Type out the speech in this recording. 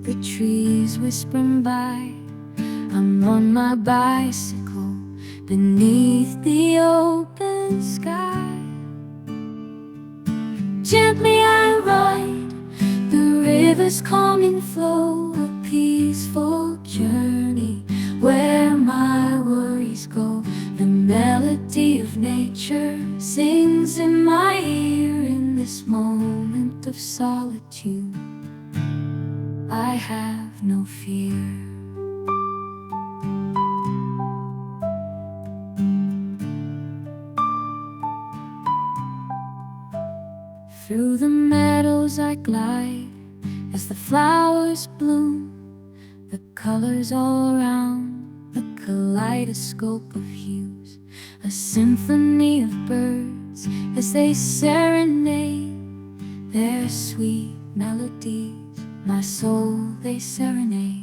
the trees whispering by. I'm on my bicycle beneath the open sky. Gently I ride the river's calming flow, a peaceful journey where my worries go. The melody of nature sings in my ear. In this moment of solitude, I have no fear. Through the meadows I glide as the flowers bloom, the colors all around, a kaleidoscope of hues, a symphony of birds as they serenade their sweet melodies. My soul they serenade.